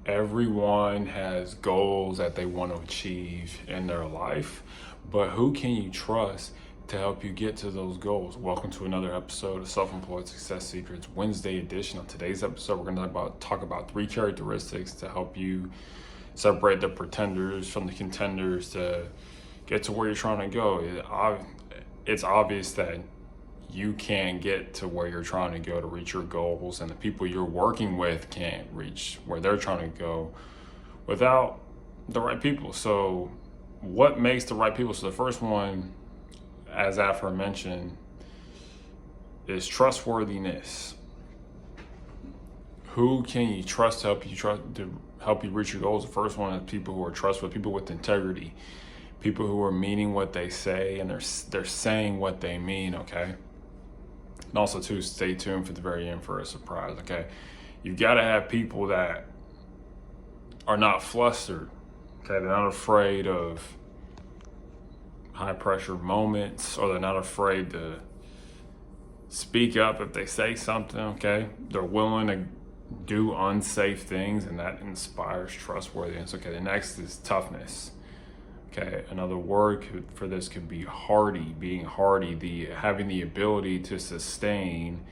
Everyone has goals that they want to achieve in their life, but who can you trust to help you get to those goals? Welcome to another episode of Self-Employed Success Secrets, Wednesday edition. On today's episode, we're going to talk about 3 characteristics to help you separate the pretenders from the contenders to get to where you're trying to go. It's obvious that you can't get to where you're trying to go to reach your goals, and the people you're working with can't reach where they're trying to go without the right people. So what makes the right people? So the first one, as aforementioned, is trustworthiness. Who can you trust to help you reach your goals? The first one is people who are trustworthy, people with integrity, people who are meaning what they say and they're saying what they mean. Okay. And also, too, stay tuned for the very end for a surprise, okay? You've got to have people that are not flustered, okay? They're not afraid of high-pressure moments, or they're not afraid to speak up if they say something, okay? They're willing to do unsafe things, and that inspires trustworthiness. Okay, the next is toughness. Okay, another word for this could be hardy, being hardy, having the ability to sustain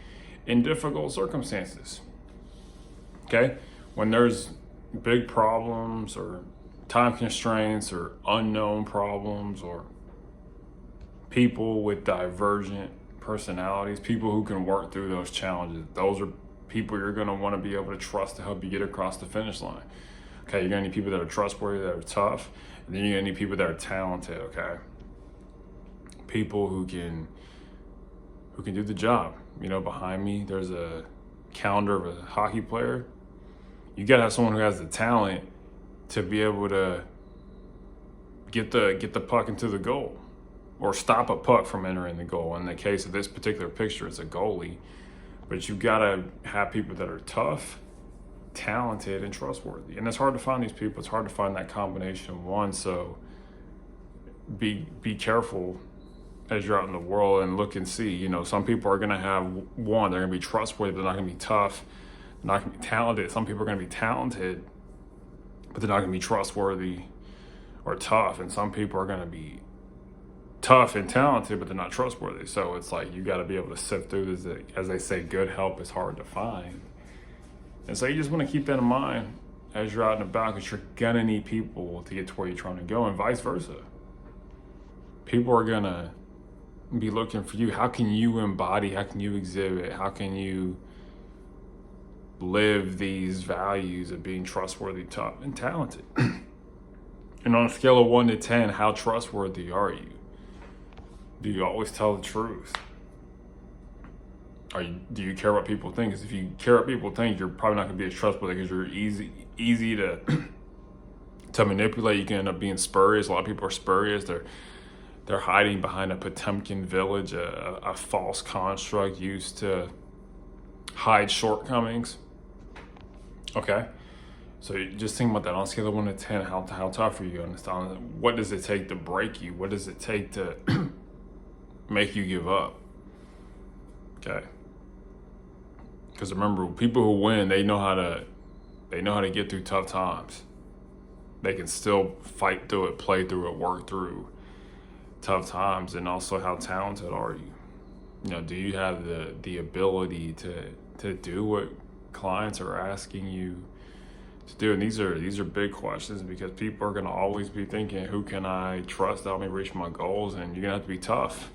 in difficult circumstances. Okay, when there's big problems or time constraints or unknown problems or people with divergent personalities, people who can work through those challenges, those are people you're going to want to be able to trust to help you get across the finish line. Okay, you're going to need people that are trustworthy, that are tough, and then you're going to need people that are talented, okay? People who can do the job. You know, behind me, there's a calendar of a hockey player. You got to have someone who has the talent to be able to get the puck into the goal or stop a puck from entering the goal. In the case of this particular picture, it's a goalie. But you've got to have people that are tough, talented, and trustworthy, and it's hard to find these people. It's hard to find that combination of one. So be careful as you're out in the world and look and see. You know, some people are going to have one, they're going to be trustworthy, they're not going to be tough, they're not going to be talented. Some people are going to be talented, but they're not going to be trustworthy or tough. And some people are going to be tough and talented, but they're not trustworthy. So it's like you got to be able to sift through this. As they say, good help is hard to find. And so you just want to keep that in mind as you're out and about, because you're going to need people to get to where you're trying to go, and vice versa. People are going to be looking for you. How can you embody, how can you exhibit, how can you live these values of being trustworthy, tough, and talented? And on a scale of 1 to 10, how trustworthy are you? Do you always tell the truth? Do you care what people think? Because if you care what people think, you're probably not going to be as trustworthy, because you're easy to manipulate. You can end up being spurious. A lot of people are spurious. They're hiding behind a Potemkin village, a false construct used to hide shortcomings. Okay, so just think about that. On a scale of 1 to 10, how tough are you? Understand, what does it take to break you? What does it take to make you give up? Okay. Because remember, people who win, they know how to get through tough times. They can still fight through it, play through it, work through tough times. And also, how talented are you? You know, do you have the ability to do what clients are asking you to do? And these are big questions, because people are going to always be thinking, who can I trust to help me reach my goals? And you're going to have to be tough.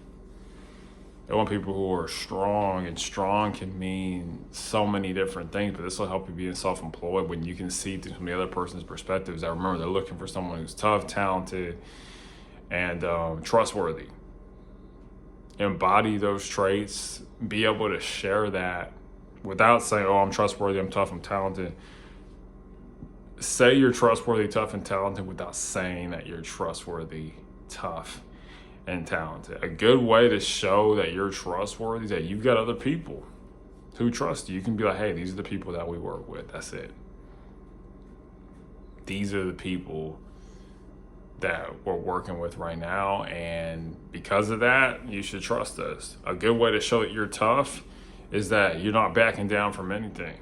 They want people who are strong, and strong can mean so many different things, but this will help you be self-employed when you can see through from the other person's perspectives. I remember, they're looking for someone who's tough, talented, and trustworthy. Embody those traits, be able to share that without saying, oh, I'm trustworthy, I'm tough, I'm talented. Say you're trustworthy, tough, and talented without saying that you're trustworthy, tough, and talented. A good way to show that you're trustworthy is that you've got other people who trust you. You can be like, hey, these are the people that we work with. That's it. These are the people that we're working with right now, and because of that, you should trust us. A good way to show that you're tough is that you're not backing down from anything.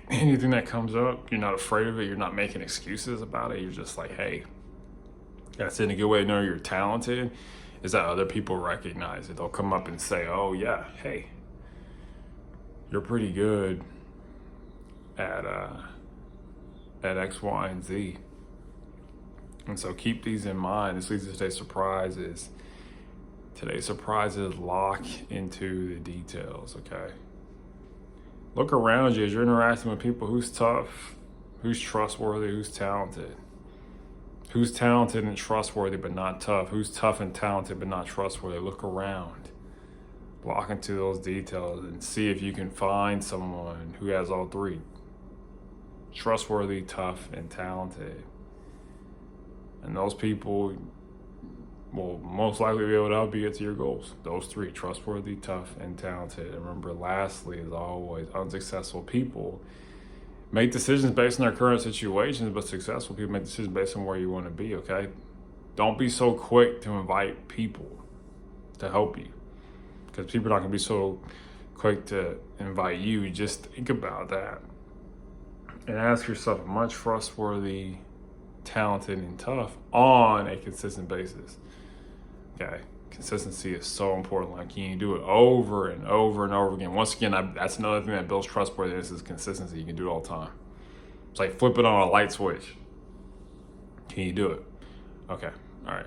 Anything that comes up, you're not afraid of it. You're not making excuses about it. You're just like, hey, that's in a good way to know you're talented, is that other people recognize it. They'll come up and say, oh yeah, hey, you're pretty good at X, Y, and Z. And so keep these in mind. This leads to today's surprises. Today's surprises lock into the details, okay? Look around you as you're interacting with people. Who's tough, who's trustworthy, who's talented. Who's talented and trustworthy but not tough? Who's tough and talented but not trustworthy? Look around. Lock into those details and see if you can find someone who has all three. Trustworthy, tough, and talented. And those people will most likely be able to help you get to your goals. Those three: trustworthy, tough, and talented. And remember, lastly, as always, unsuccessful people make decisions based on their current situations, but successful people make decisions based on where you want to be, okay? Don't be so quick to invite people to help you, because people are not going to be so quick to invite you. Just think about that and ask yourself, am I trustworthy, talented, and tough on a consistent basis? Okay, consistency is so important. Like, you can do it over and over and over again. Once again, that's another thing that builds trustworthiness is consistency. You can do it all the time. It's like flipping on a light switch. Can you do it? Okay, all right.